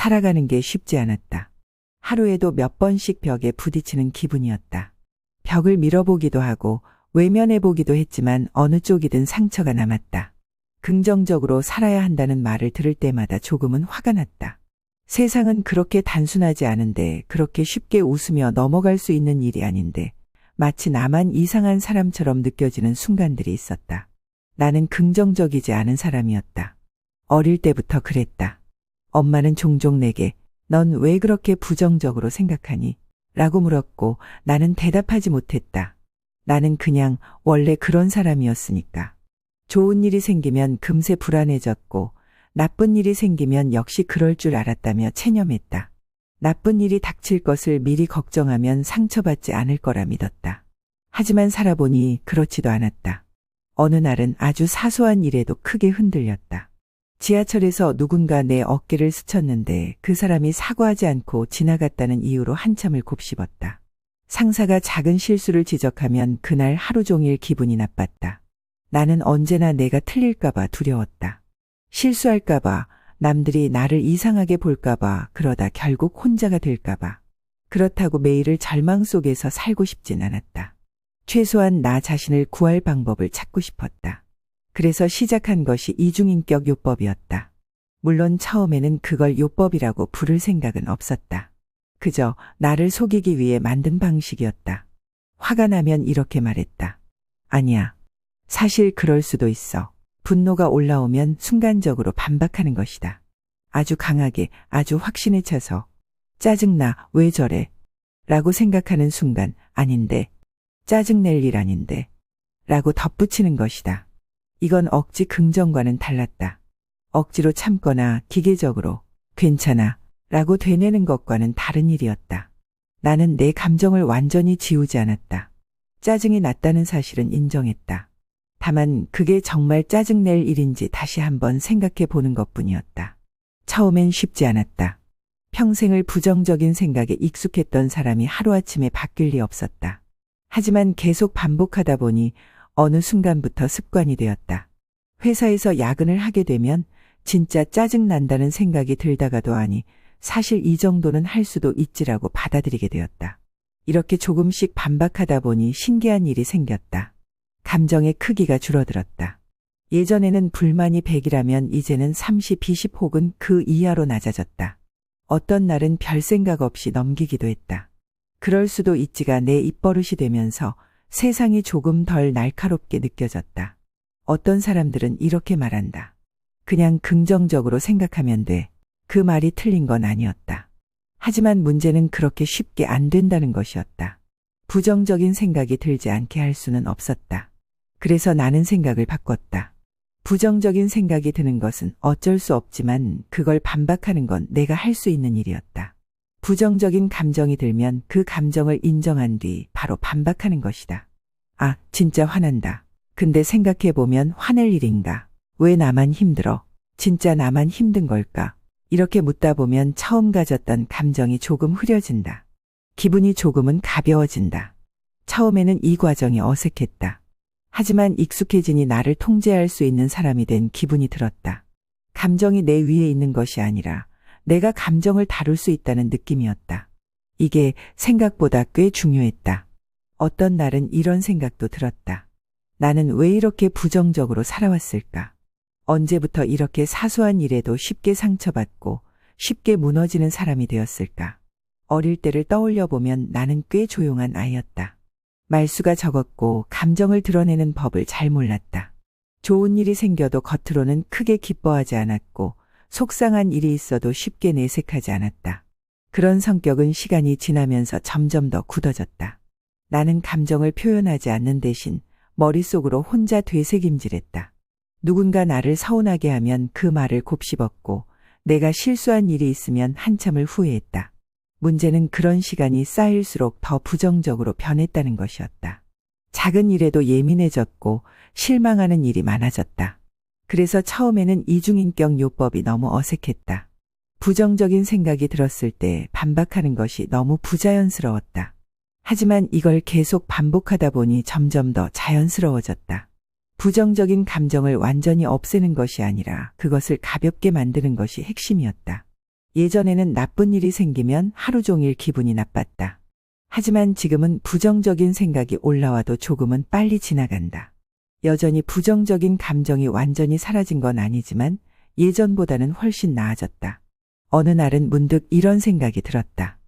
살아가는 게 쉽지 않았다. 하루에도 몇 번씩 벽에 부딪히는 기분이었다. 벽을 밀어보기도 하고 외면해보기도 했지만 어느 쪽이든 상처가 남았다. 긍정적으로 살아야 한다는 말을 들을 때마다 조금은 화가 났다. 세상은 그렇게 단순하지 않은데, 그렇게 쉽게 웃으며 넘어갈 수 있는 일이 아닌데 마치 나만 이상한 사람처럼 느껴지는 순간들이 있었다. 나는 긍정적이지 않은 사람이었다. 어릴 때부터 그랬다. 엄마는 종종 내게 "넌 왜 그렇게 부정적으로 생각하니?" 라고 물었고 나는 대답하지 못했다. 나는 그냥 원래 그런 사람이었으니까. 좋은 일이 생기면 금세 불안해졌고 나쁜 일이 생기면 역시 그럴 줄 알았다며 체념했다. 나쁜 일이 닥칠 것을 미리 걱정하면 상처받지 않을 거라 믿었다. 하지만 살아보니 그렇지도 않았다. 어느 날은 아주 사소한 일에도 크게 흔들렸다. 지하철에서 누군가 내 어깨를 스쳤는데 그 사람이 사과하지 않고 지나갔다는 이유로 한참을 곱씹었다. 상사가 작은 실수를 지적하면 그날 하루 종일 기분이 나빴다. 나는 언제나 내가 틀릴까봐 두려웠다. 실수할까봐, 남들이 나를 이상하게 볼까봐, 그러다 결국 혼자가 될까봐. 그렇다고 매일을 절망 속에서 살고 싶진 않았다. 최소한 나 자신을 구할 방법을 찾고 싶었다. 그래서 시작한 것이 이중인격 요법이었다. 물론 처음에는 그걸 요법이라고 부를 생각은 없었다. 그저 나를 속이기 위해 만든 방식이었다. 화가 나면 이렇게 말했다. "아니야. 사실 그럴 수도 있어." 분노가 올라오면 순간적으로 반박하는 것이다. 아주 강하게, 아주 확신에 차서 "짜증나, 왜 저래?" 라고 생각하는 순간 "아닌데, 짜증낼 일 아닌데" 라고 덧붙이는 것이다. 이건 억지 긍정과는 달랐다. 억지로 참거나 기계적으로 "괜찮아" 라고 되뇌는 것과는 다른 일이었다. 나는 내 감정을 완전히 지우지 않았다. 짜증이 났다는 사실은 인정했다. 다만 그게 정말 짜증낼 일인지 다시 한번 생각해 보는 것뿐이었다. 처음엔 쉽지 않았다. 평생을 부정적인 생각에 익숙했던 사람이 하루아침에 바뀔 리 없었다. 하지만 계속 반복하다 보니 어느 순간부터 습관이 되었다. 회사에서 야근을 하게 되면 진짜 짜증난다는 생각이 들다가도 아니, 사실 이 정도는 할 수도 있지라고 받아들이게 되었다. 이렇게 조금씩 반박하다 보니 신기한 일이 생겼다. 감정의 크기가 줄어들었다. 예전에는 불만이 100이라면 이제는 30, 20 혹은 그 이하로 낮아졌다. 어떤 날은 별 생각 없이 넘기기도 했다. 그럴 수도 있지가 내 입버릇이 되면서 세상이 조금 덜 날카롭게 느껴졌다. 어떤 사람들은 이렇게 말한다. "그냥 긍정적으로 생각하면 돼." 그 말이 틀린 건 아니었다. 하지만 문제는 그렇게 쉽게 안 된다는 것이었다. 부정적인 생각이 들지 않게 할 수는 없었다. 그래서 나는 생각을 바꿨다. 부정적인 생각이 드는 것은 어쩔 수 없지만 그걸 반박하는 건 내가 할 수 있는 일이었다. 부정적인 감정이 들면 그 감정을 인정한 뒤 바로 반박하는 것이다. "아, 진짜 화난다. 근데 생각해보면 화낼 일인가? 왜 나만 힘들어? 진짜 나만 힘든 걸까?" 이렇게 묻다 보면 처음 가졌던 감정이 조금 흐려진다. 기분이 조금은 가벼워진다. 처음에는 이 과정이 어색했다. 하지만 익숙해지니 나를 통제할 수 있는 사람이 된 기분이 들었다. 감정이 내 위에 있는 것이 아니라 내가 감정을 다룰 수 있다는 느낌이었다. 이게 생각보다 꽤 중요했다. 어떤 날은 이런 생각도 들었다. 나는 왜 이렇게 부정적으로 살아왔을까? 언제부터 이렇게 사소한 일에도 쉽게 상처받고 쉽게 무너지는 사람이 되었을까? 어릴 때를 떠올려 보면 나는 꽤 조용한 아이였다. 말수가 적었고 감정을 드러내는 법을 잘 몰랐다. 좋은 일이 생겨도 겉으로는 크게 기뻐하지 않았고 속상한 일이 있어도 쉽게 내색하지 않았다. 그런 성격은 시간이 지나면서 점점 더 굳어졌다. 나는 감정을 표현하지 않는 대신 머릿속으로 혼자 되새김질했다. 누군가 나를 서운하게 하면 그 말을 곱씹었고 내가 실수한 일이 있으면 한참을 후회했다. 문제는 그런 시간이 쌓일수록 더 부정적으로 변했다는 것이었다. 작은 일에도 예민해졌고 실망하는 일이 많아졌다. 그래서 처음에는 이중인격 요법이 너무 어색했다. 부정적인 생각이 들었을 때 반박하는 것이 너무 부자연스러웠다. 하지만 이걸 계속 반복하다 보니 점점 더 자연스러워졌다. 부정적인 감정을 완전히 없애는 것이 아니라 그것을 가볍게 만드는 것이 핵심이었다. 예전에는 나쁜 일이 생기면 하루 종일 기분이 나빴다. 하지만 지금은 부정적인 생각이 올라와도 조금은 빨리 지나간다. 여전히 부정적인 감정이 완전히 사라진 건 아니지만 예전보다는 훨씬 나아졌다. 어느 날은 문득 이런 생각이 들었다.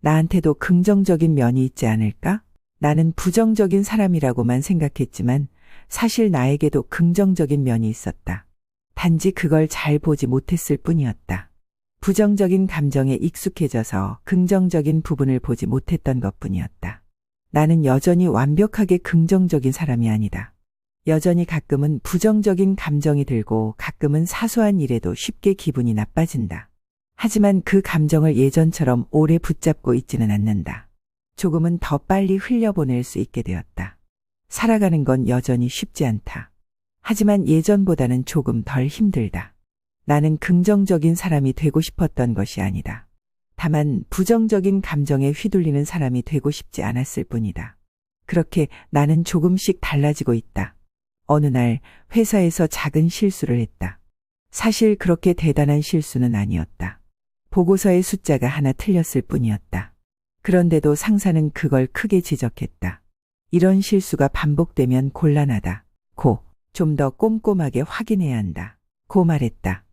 나한테도 긍정적인 면이 있지 않을까? 나는 부정적인 사람이라고만 생각했지만 사실 나에게도 긍정적인 면이 있었다. 단지 그걸 잘 보지 못했을 뿐이었다. 부정적인 감정에 익숙해져서 긍정적인 부분을 보지 못했던 것뿐이었다. 나는 여전히 완벽하게 긍정적인 사람이 아니다. 여전히 가끔은 부정적인 감정이 들고 가끔은 사소한 일에도 쉽게 기분이 나빠진다. 하지만 그 감정을 예전처럼 오래 붙잡고 있지는 않는다. 조금은 더 빨리 흘려보낼 수 있게 되었다. 살아가는 건 여전히 쉽지 않다. 하지만 예전보다는 조금 덜 힘들다. 나는 긍정적인 사람이 되고 싶었던 것이 아니다. 다만 부정적인 감정에 휘둘리는 사람이 되고 싶지 않았을 뿐이다. 그렇게 나는 조금씩 달라지고 있다. 어느 날 회사에서 작은 실수를 했다. 사실 그렇게 대단한 실수는 아니었다. 보고서의 숫자가 하나 틀렸을 뿐이었다. 그런데도 상사는 그걸 크게 지적했다. 이런 실수가 반복되면 곤란하다. 좀 더 꼼꼼하게 확인해야 한다. 고 말했다.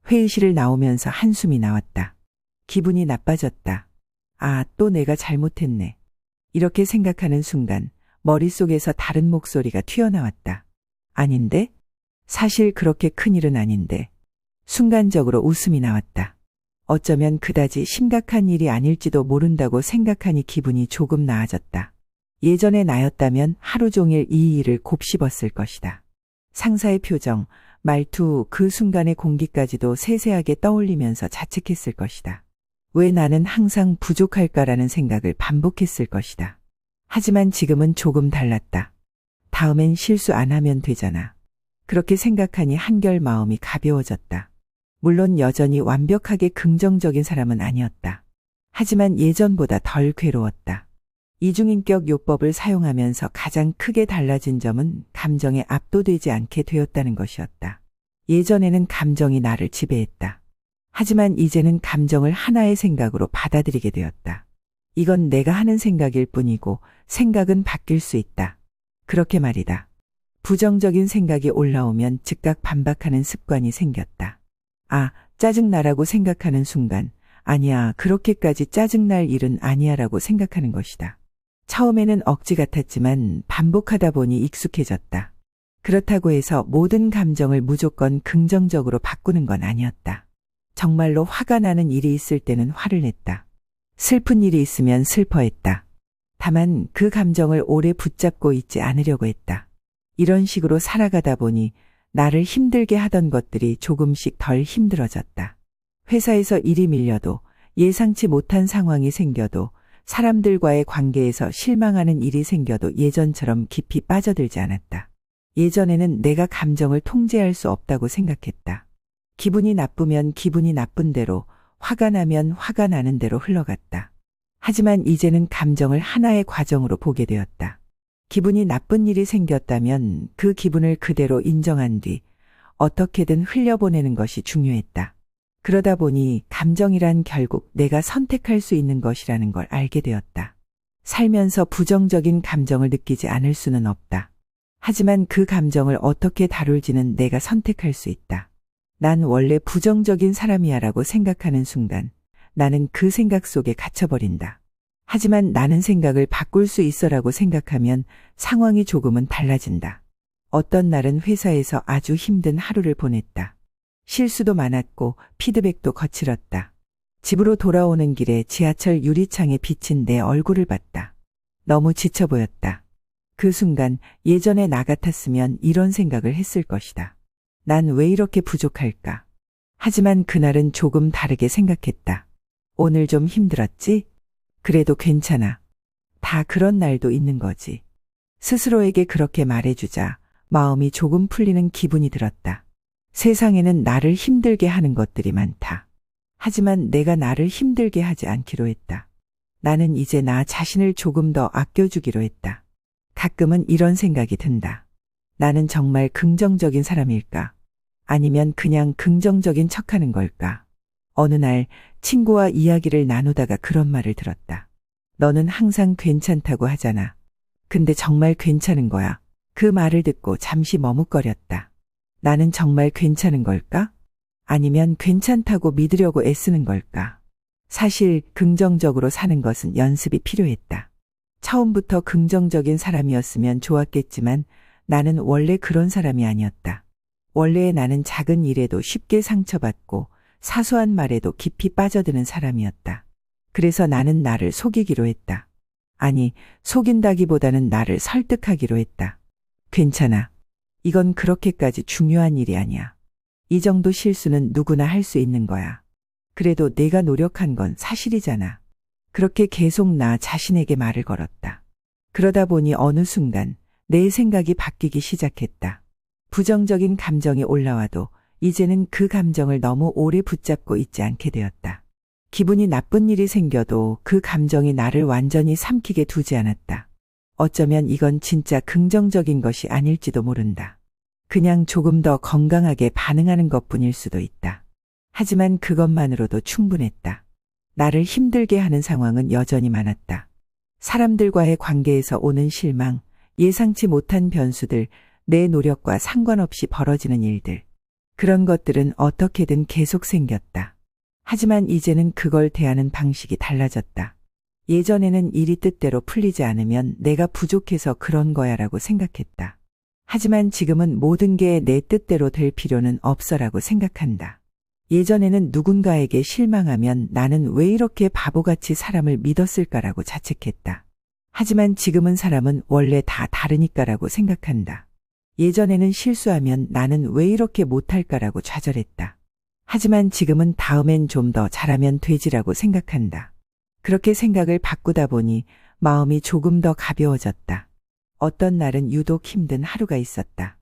회의실을 나오면서 한숨이 나왔다. 기분이 나빠졌다. 아, 또 내가 잘못했네. 이렇게 생각하는 순간 머릿속에서 다른 목소리가 튀어나왔다. 아닌데? 사실 그렇게 큰일은 아닌데. 순간적으로 웃음이 나왔다. 어쩌면 그다지 심각한 일이 아닐지도 모른다고 생각하니 기분이 조금 나아졌다. 예전의 나였다면 하루 종일 이 일을 곱씹었을 것이다. 상사의 표정, 말투, 그 순간의 공기까지도 세세하게 떠올리면서 자책했을 것이다. 왜 나는 항상 부족할까라는 생각을 반복했을 것이다. 하지만 지금은 조금 달랐다. 다음엔 실수 안 하면 되잖아. 그렇게 생각하니 한결 마음이 가벼워졌다. 물론 여전히 완벽하게 긍정적인 사람은 아니었다. 하지만 예전보다 덜 괴로웠다. 이중인격 요법을 사용하면서 가장 크게 달라진 점은 감정에 압도되지 않게 되었다는 것이었다. 예전에는 감정이 나를 지배했다. 하지만 이제는 감정을 하나의 생각으로 받아들이게 되었다. 이건 내가 하는 생각일 뿐이고 생각은 바뀔 수 있다. 그렇게 말이다. 부정적인 생각이 올라오면 즉각 반박하는 습관이 생겼다. 아, 짜증나라고 생각하는 순간, 아니야, 그렇게까지 짜증날 일은 아니야 라고 생각하는 것이다. 처음에는 억지 같았지만 반복하다 보니 익숙해졌다. 그렇다고 해서 모든 감정을 무조건 긍정적으로 바꾸는 건 아니었다. 정말로 화가 나는 일이 있을 때는 화를 냈다. 슬픈 일이 있으면 슬퍼했다. 다만 그 감정을 오래 붙잡고 있지 않으려고 했다. 이런 식으로 살아가다 보니 나를 힘들게 하던 것들이 조금씩 덜 힘들어졌다. 회사에서 일이 밀려도 예상치 못한 상황이 생겨도 사람들과의 관계에서 실망하는 일이 생겨도 예전처럼 깊이 빠져들지 않았다. 예전에는 내가 감정을 통제할 수 없다고 생각했다. 기분이 나쁘면 기분이 나쁜 대로, 화가 나면 화가 나는 대로 흘러갔다. 하지만 이제는 감정을 하나의 과정으로 보게 되었다. 기분이 나쁜 일이 생겼다면 그 기분을 그대로 인정한 뒤 어떻게든 흘려보내는 것이 중요했다. 그러다 보니 감정이란 결국 내가 선택할 수 있는 것이라는 걸 알게 되었다. 살면서 부정적인 감정을 느끼지 않을 수는 없다. 하지만 그 감정을 어떻게 다룰지는 내가 선택할 수 있다. 난 원래 부정적인 사람이야 라고 생각하는 순간 나는 그 생각 속에 갇혀버린다. 하지만 나는 생각을 바꿀 수 있어라고 생각하면 상황이 조금은 달라진다. 어떤 날은 회사에서 아주 힘든 하루를 보냈다. 실수도 많았고 피드백도 거칠었다. 집으로 돌아오는 길에 지하철 유리창에 비친 내 얼굴을 봤다. 너무 지쳐 보였다. 그 순간 예전의 나 같았으면 이런 생각을 했을 것이다. 난 왜 이렇게 부족할까? 하지만 그날은 조금 다르게 생각했다. 오늘 좀 힘들었지? 그래도 괜찮아. 다 그런 날도 있는 거지. 스스로에게 그렇게 말해주자 마음이 조금 풀리는 기분이 들었다. 세상에는 나를 힘들게 하는 것들이 많다. 하지만 내가 나를 힘들게 하지 않기로 했다. 나는 이제 나 자신을 조금 더 아껴주기로 했다. 가끔은 이런 생각이 든다. 나는 정말 긍정적인 사람일까? 아니면 그냥 긍정적인 척하는 걸까? 어느 날 친구와 이야기를 나누다가 그런 말을 들었다. 너는 항상 괜찮다고 하잖아. 근데 정말 괜찮은 거야. 그 말을 듣고 잠시 머뭇거렸다. 나는 정말 괜찮은 걸까? 아니면 괜찮다고 믿으려고 애쓰는 걸까? 사실 긍정적으로 사는 것은 연습이 필요했다. 처음부터 긍정적인 사람이었으면 좋았겠지만 나는 원래 그런 사람이 아니었다. 원래 나는 작은 일에도 쉽게 상처받고 사소한 말에도 깊이 빠져드는 사람이었다. 그래서 나는 나를 속이기로 했다. 아니, 속인다기보다는 나를 설득하기로 했다. 괜찮아. 이건 그렇게까지 중요한 일이 아니야. 이 정도 실수는 누구나 할 수 있는 거야. 그래도 내가 노력한 건 사실이잖아. 그렇게 계속 나 자신에게 말을 걸었다. 그러다 보니 어느 순간 내 생각이 바뀌기 시작했다. 부정적인 감정이 올라와도 이제는 그 감정을 너무 오래 붙잡고 있지 않게 되었다. 기분이 나쁜 일이 생겨도 그 감정이 나를 완전히 삼키게 두지 않았다. 어쩌면 이건 진짜 긍정적인 것이 아닐지도 모른다. 그냥 조금 더 건강하게 반응하는 것뿐일 수도 있다. 하지만 그것만으로도 충분했다. 나를 힘들게 하는 상황은 여전히 많았다. 사람들과의 관계에서 오는 실망, 예상치 못한 변수들, 내 노력과 상관없이 벌어지는 일들. 그런 것들은 어떻게든 계속 생겼다. 하지만 이제는 그걸 대하는 방식이 달라졌다. 예전에는 일이 뜻대로 풀리지 않으면 내가 부족해서 그런 거야라고 생각했다. 하지만 지금은 모든 게 내 뜻대로 될 필요는 없어라고 생각한다. 예전에는 누군가에게 실망하면 나는 왜 이렇게 바보같이 사람을 믿었을까라고 자책했다. 하지만 지금은 사람은 원래 다 다르니까라고 생각한다. 예전에는 실수하면 나는 왜 이렇게 못할까라고 좌절했다. 하지만 지금은 다음엔 좀 더 잘하면 되지라고 생각한다. 그렇게 생각을 바꾸다 보니 마음이 조금 더 가벼워졌다. 어떤 날은 유독 힘든 하루가 있었다.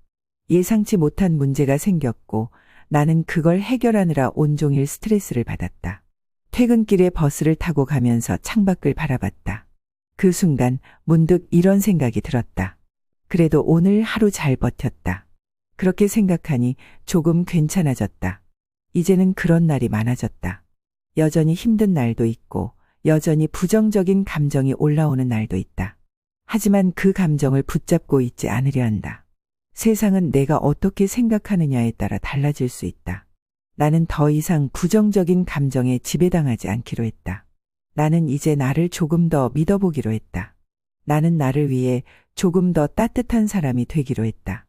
예상치 못한 문제가 생겼고 나는 그걸 해결하느라 온종일 스트레스를 받았다. 퇴근길에 버스를 타고 가면서 창밖을 바라봤다. 그 순간 문득 이런 생각이 들었다. 그래도 오늘 하루 잘 버텼다. 그렇게 생각하니 조금 괜찮아졌다. 이제는 그런 날이 많아졌다. 여전히 힘든 날도 있고 여전히 부정적인 감정이 올라오는 날도 있다. 하지만 그 감정을 붙잡고 있지 않으려 한다. 세상은 내가 어떻게 생각하느냐에 따라 달라질 수 있다. 나는 더 이상 부정적인 감정에 지배당하지 않기로 했다. 나는 이제 나를 조금 더 믿어보기로 했다. 나는 나를 위해 조금 더 따뜻한 사람이 되기로 했다.